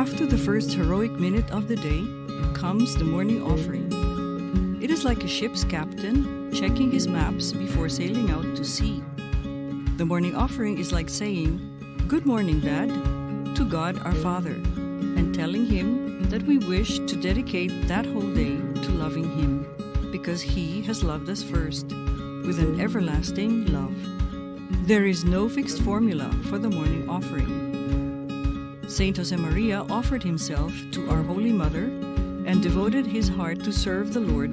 After the first heroic minute of the day comes the morning offering. It is like a ship's captain checking his maps before sailing out to sea. The morning offering is like saying, "Good morning, Dad," to God our Father, and telling Him that we wish to dedicate that whole day to loving Him, because He has loved us first, with an everlasting love. There is no fixed formula for the morning offering. Saint José Maria offered himself to our Holy Mother and devoted his heart to serve the Lord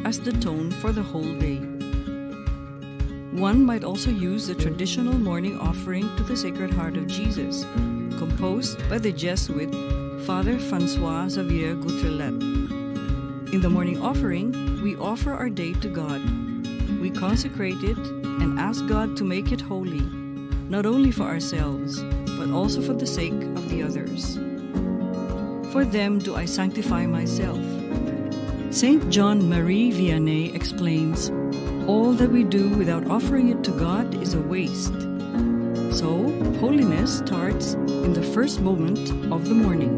as the tone for the whole day. One might also use the traditional morning offering to the Sacred Heart of Jesus, composed by the Jesuit Father François Xavier Gutrellet. In the morning offering, we offer our day to God. We consecrate it and ask God to make it holy, not only for ourselves, but also for the sake of the others. For them do I sanctify myself. Saint John Marie Vianney explains, all that we do without offering it to God is a waste. So, holiness starts in the first moment of the morning.